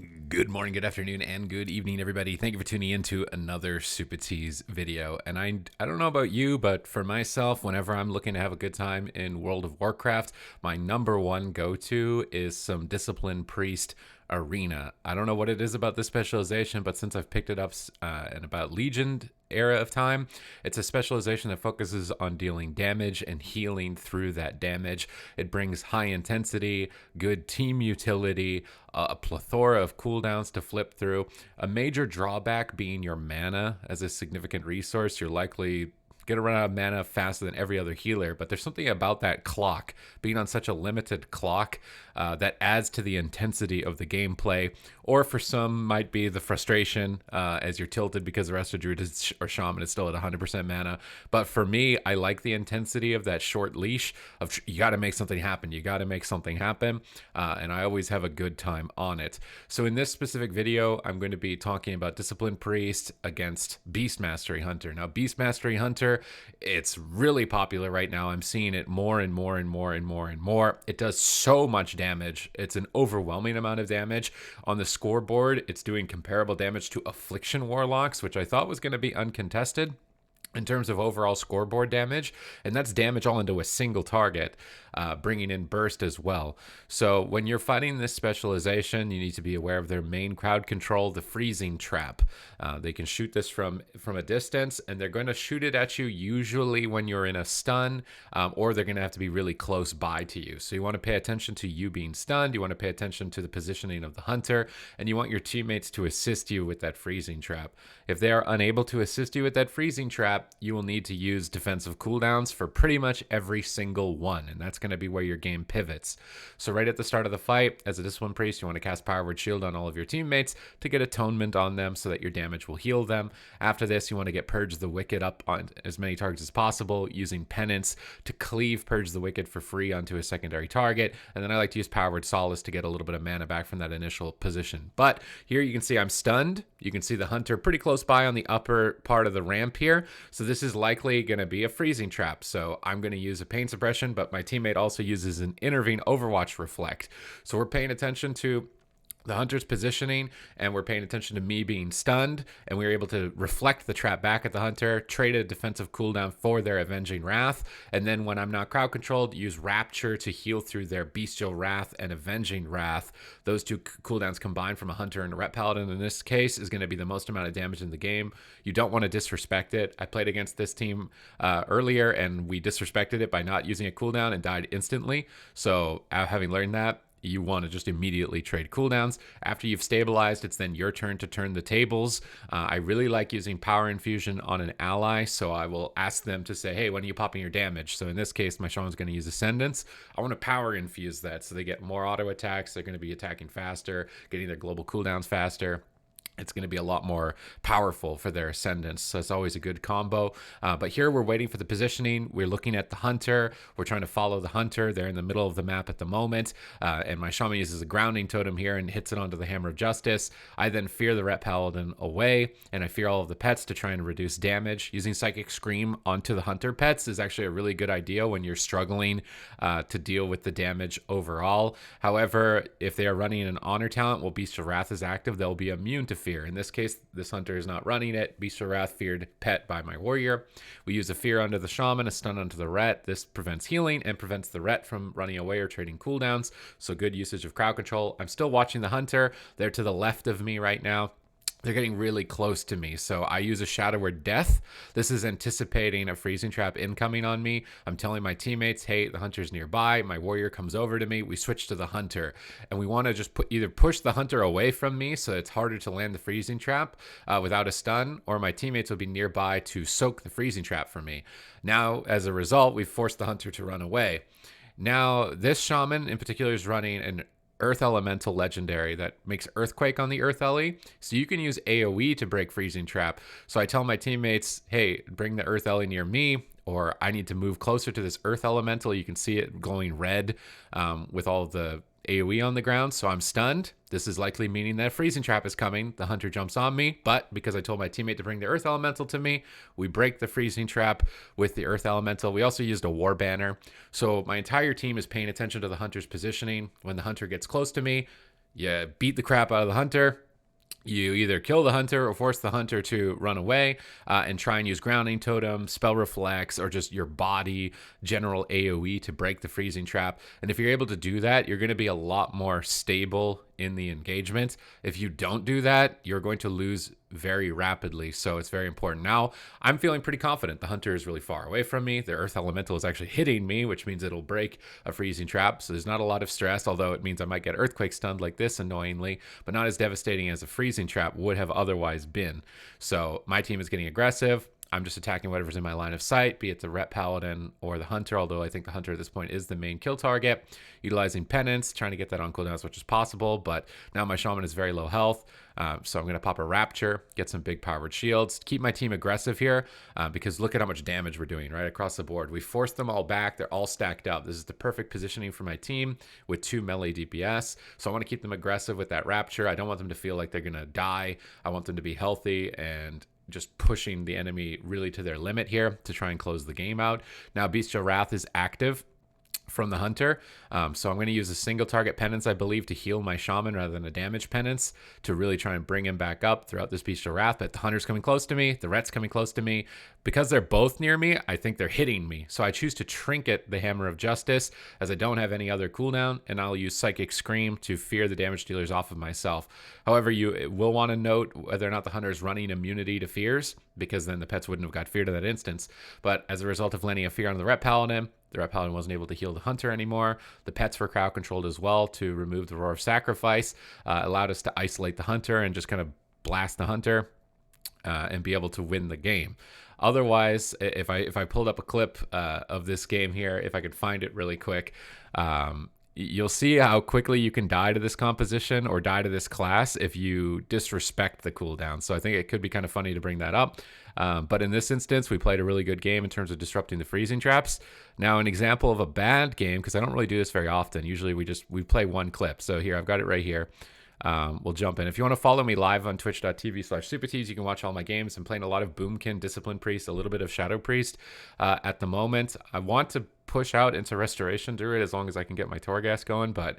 Good morning, good afternoon, and good evening, everybody. Thank you for tuning in to another Supatease video. And I don't know about you, but for myself, whenever I'm looking to have a good time in World of Warcraft, my number one go-to is some Discipline Priest Arena. I don't know what it is about this specialization, but since I've picked it up in about Legion era of time, it's a specialization that focuses on dealing damage and healing through that damage. It brings high intensity, good team utility, a plethora of cooldowns to flip through. A major drawback being your mana as a significant resource. You're likely going to run out of mana faster than every other healer, but there's something about that clock, being on such a limited clock, that adds to the intensity of the gameplay. Or for some, might be the frustration as you're tilted because the rest of Druid or Shaman is still at 100% mana. But for me, I like the intensity of that short leash of you got to make something happen. You got to make something happen. And I always have a good time on it. So in this specific video, I'm going to be talking about Discipline Priest against Beast Mastery Hunter. Now, Beast Mastery Hunter, it's really popular right now. I'm seeing it more and more and more and more and more. It does so much damage. It's an overwhelming amount of damage. On the scoreboard, it's doing comparable damage to Affliction Warlocks, which I thought was going to be uncontested in terms of overall scoreboard damage, and that's damage all into a single target, bringing in burst as well. So when you're fighting this specialization, you need to be aware of their main crowd control, the freezing trap. They can shoot this from a distance, and they're going to shoot it at you usually when you're in a stun, or they're going to have to be really close by to you. So you want to pay attention to you being stunned, you want to pay attention to the positioning of the hunter, and you want your teammates to assist you with that freezing trap. If they are unable to assist you with that freezing trap, you will need to use defensive cooldowns for pretty much every single one, and that's going to be where your game pivots. So right at the start of the fight, as a Discipline Priest, you want to cast Power Word Shield on all of your teammates to get Atonement on them so that your damage will heal them. After this, you want to get Purge the Wicked up on as many targets as possible, using Penance to cleave Purge the Wicked for free onto a secondary target, and then I like to use Power Word Solace to get a little bit of mana back from that initial position. But here you can see I'm stunned. You can see the Hunter pretty close by on the upper part of the ramp here. So this is likely going to be a freezing trap. So I'm going to use a pain suppression, but my teammate also uses an intervene Overwatch reflect. So we're paying attention to the hunter's positioning, and we're paying attention to me being stunned, and we were able to reflect the trap back at the hunter, trade a defensive cooldown for their Avenging Wrath, and then when I'm not crowd controlled, use Rapture to heal through their Bestial Wrath and Avenging Wrath. Those two cooldowns combined from a hunter and a Ret Paladin in this case is going to be the most amount of damage in the game. You don't want to disrespect it. I played against this team earlier, and we disrespected it by not using a cooldown and died instantly. So having learned that, you want to just immediately trade cooldowns. After you've stabilized, it's then your turn to turn the tables. I really like using Power Infusion on an ally, so I will ask them to say, hey, when are you popping your damage? So in this case, my Shaman's going to use Ascendance. I want to Power Infuse that so they get more auto attacks. They're going to be attacking faster, getting their global cooldowns faster. It's going to be a lot more powerful for their Ascendance. So it's always a good combo. But here we're waiting for the positioning. We're looking at the hunter. We're trying to follow the hunter. They're in the middle of the map at the moment. And my Shaman uses a grounding totem here and hits it onto the Hammer of Justice. I then fear the Ret Paladin away, and I fear all of the pets to try and reduce damage. Using Psychic Scream onto the hunter pets is actually a really good idea when you're struggling to deal with the damage overall. However, if they are running an Honor talent while Beast of Wrath is active, they'll be immune to fear. In this case, this hunter is not running it. Beast of Wrath feared pet by my warrior. We use a fear onto the shaman, a stun onto the ret. This prevents healing and prevents the ret from running away or trading cooldowns. So good usage of crowd control. I'm still watching the hunter. They're to the left of me right now. They're getting really close to me, so I use a Shadow Word Death. This is anticipating a freezing trap incoming on me. I'm telling my teammates, hey, the hunter's nearby. My warrior comes over to me. We switch to the hunter, and we want to just either push the hunter away from me so it's harder to land the freezing trap without a stun, or my teammates will be nearby to soak the freezing trap for me. Now, as a result, we've forced the hunter to run away. Now, this shaman in particular is running an Earth Elemental legendary that makes Earthquake on the Earth Ellie. So you can use AoE to break Freezing Trap. So I tell my teammates, hey, bring the Earth Ellie near me, or I need to move closer to this Earth Elemental. You can see it glowing red with all of the AoE on the ground, so I'm stunned. This is likely meaning that a freezing trap is coming. The hunter jumps on me, but because I told my teammate to bring the earth elemental to me, we break the freezing trap with the earth elemental. We also used a war banner. So my entire team is paying attention to the hunter's positioning. When the hunter gets close to me, You beat the crap out of the hunter. You either kill the hunter or force the hunter to run away, and try and use grounding totem, spell reflex, or just your body general AoE to break the freezing trap. And if you're able to do that, you're going to be a lot more stable in the engagement. If you don't do that, you're going to lose very rapidly. So it's very important. Now, I'm feeling pretty confident. The hunter is really far away from me. The earth elemental is actually hitting me, which means it'll break a freezing trap. So there's not a lot of stress, although it means I might get earthquake stunned like this annoyingly, but not as devastating as a freezing trap would have otherwise been. So my team is getting aggressive. I'm just attacking whatever's in my line of sight, be it the Ret Paladin or the Hunter, although I think the Hunter at this point is the main kill target. Utilizing Penance, trying to get that on cooldown as much as possible, but now my Shaman is very low health, so I'm going to pop a Rapture, get some big powered shields, keep my team aggressive here, because look at how much damage we're doing right across the board. We forced them all back. They're all stacked up. This is the perfect positioning for my team with 2 melee DPS, so I want to keep them aggressive with that Rapture. I don't want them to feel like they're going to die. I want them to be healthy and just pushing the enemy really to their limit here to try and close the game out. Now, Bestial Wrath is active from the hunter, so I'm going to use a single target penance, I believe, to heal my shaman rather than a damage penance to really try and bring him back up throughout this Bestial Wrath. But the hunter's coming close to me, the ret's coming close to me. Because they're both near me, I think they're hitting me, so I choose to trinket the Hammer of Justice as I don't have any other cooldown, and I'll use Psychic Scream to fear the damage dealers off of myself. However, you will want to note whether or not the hunter is running immunity to fears, because then the pets wouldn't have got feared in that instance. But as a result of landing a fear on the Ret Paladin, the Ret Paladin wasn't able to heal the hunter anymore. The pets were crowd controlled as well to remove the Roar of Sacrifice, allowed us to isolate the hunter and just kind of blast the hunter and be able to win the game. Otherwise, if I pulled up a clip of this game here, if I could find it really quick, you'll see how quickly you can die to this composition or die to this class if you disrespect the cooldown. So I think it could be kind of funny to bring that up. But in this instance, we played a really good game in terms of disrupting the freezing traps. Now, an example of a bad game, because I don't really do this very often. Usually we play one clip. So here, I've got it right here. We'll jump in. If you want to follow me live on twitch.tv/Supatease, you can watch all my games. I'm playing a lot of Boomkin, Discipline Priest, a little bit of Shadow Priest at the moment. I want to push out into Restoration Druid as long as I can get my Torghast going, but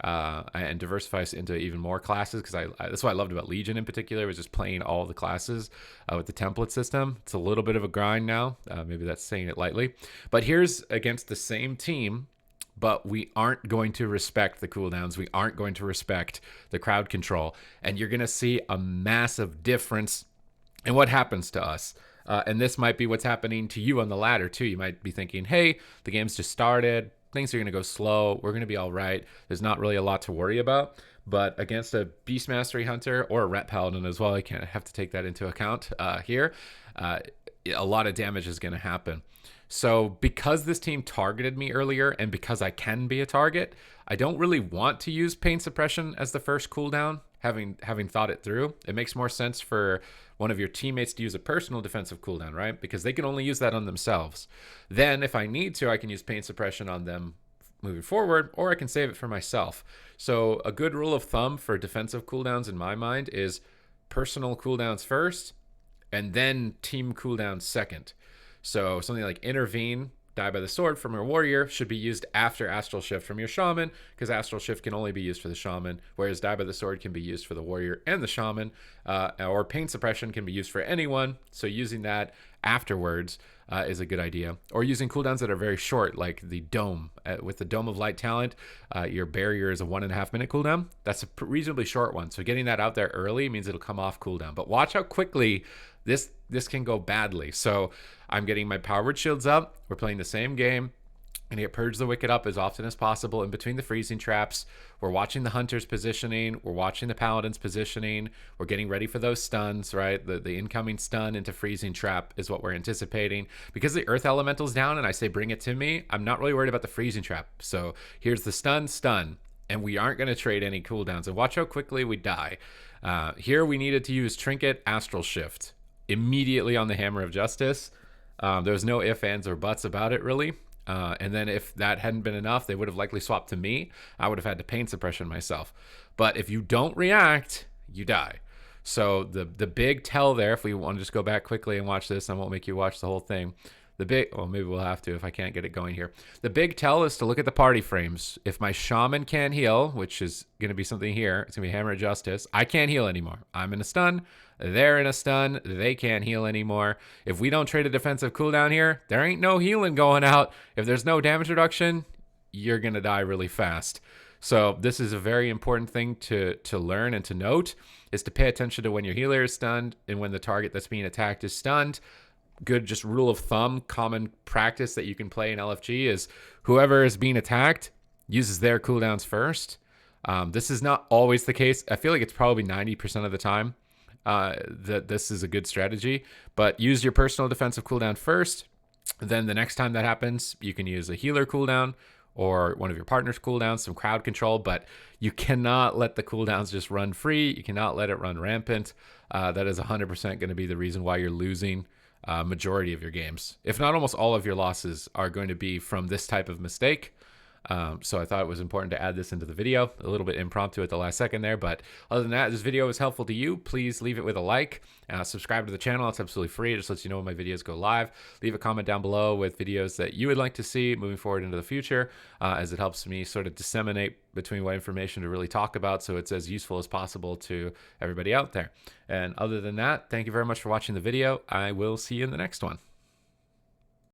and diversify into even more classes, because that's what I loved about Legion in particular, was just playing all the classes with the template system. It's a little bit of a grind now. Maybe that's saying it lightly. But here's against the same team, but we aren't going to respect the cooldowns. We aren't going to respect the crowd control. And you're going to see a massive difference in what happens to us. And this might be what's happening to you on the ladder too. You might be thinking, hey, the game's just started. Things are going to go slow. We're going to be all right. There's not really a lot to worry about. But against a Beast Mastery Hunter or a Ret Paladin as well, I can't have to take that into account here. A lot of damage is going to happen. So because this team targeted me earlier and because I can be a target, I don't really want to use Pain Suppression as the first cooldown, having thought it through. It makes more sense for one of your teammates to use a personal defensive cooldown, right? Because they can only use that on themselves. Then if I need to, I can use Pain Suppression on them moving forward, or I can save it for myself. So a good rule of thumb for defensive cooldowns in my mind is personal cooldowns first and then team cooldowns second. So something like Intervene, Die by the Sword from your warrior should be used after Astral Shift from your shaman, because Astral Shift can only be used for the shaman, whereas Die by the Sword can be used for the warrior and the shaman, or Pain Suppression can be used for anyone. So using that afterwards is a good idea. Or using cooldowns that are very short, like the Dome. With the Dome of Light talent, your barrier is a 1.5 minute cooldown. That's a reasonably short one. So getting that out there early means it'll come off cooldown. But watch how quickly this can go badly. So I'm getting my powered shields up. We're playing the same game. And get Purge the Wicked up as often as possible in between the freezing traps. We're watching the Hunter's positioning. We're watching the Paladin's positioning. We're getting ready for those stuns, right? The incoming stun into freezing trap is what we're anticipating. Because the Earth Elemental's down and I say bring it to me, I'm not really worried about the freezing trap. So here's the stun. And we aren't going to trade any cooldowns. And watch how quickly we die. Here we needed to use Trinket Astral Shift immediately on the Hammer of Justice. There was no ifs, ands, or buts about it, really. And then if that hadn't been enough, they would have likely swapped to me. I would have had to Pain Suppression myself. But if you don't react, you die. So the big tell there, if we want to just go back quickly and watch this, I won't make you watch the whole thing. The big, well, maybe we'll have to if I can't get it going here. The big tell is to look at the party frames. If my shaman can't heal, which is going to be something here, it's going to be Hammer of Justice. I can't heal anymore. I'm in a stun. They're in a stun. They can't heal anymore. If we don't trade a defensive cooldown here, there ain't no healing going out. If there's no damage reduction, you're going to die really fast. So this is a very important thing to learn and to note, is to pay attention to when your healer is stunned and when the target that's being attacked is stunned. Good just rule of thumb, common practice that you can play in LFG is whoever is being attacked uses their cooldowns first. This is not always the case. I feel like it's probably 90% of the time that this is a good strategy, but use your personal defensive cooldown first. Then the next time that happens, you can use a healer cooldown or one of your partner's cooldowns, some crowd control, but you cannot let the cooldowns just run free. You cannot let it run rampant. That is 100% going to be the reason why you're losing majority of your games. If not almost all of your losses are going to be from this type of mistake. So I thought it was important to add this into the video, a little bit impromptu at the last second there, but other than that, this video was helpful to you. Please leave it with a like, subscribe to the channel. It's absolutely free. It just lets you know when my videos go live. Leave a comment down below with videos that you would like to see moving forward into the future, as it helps me sort of disseminate between what information to really talk about, so it's as useful as possible to everybody out there. And other than that, thank you very much for watching the video. I will see you in the next one.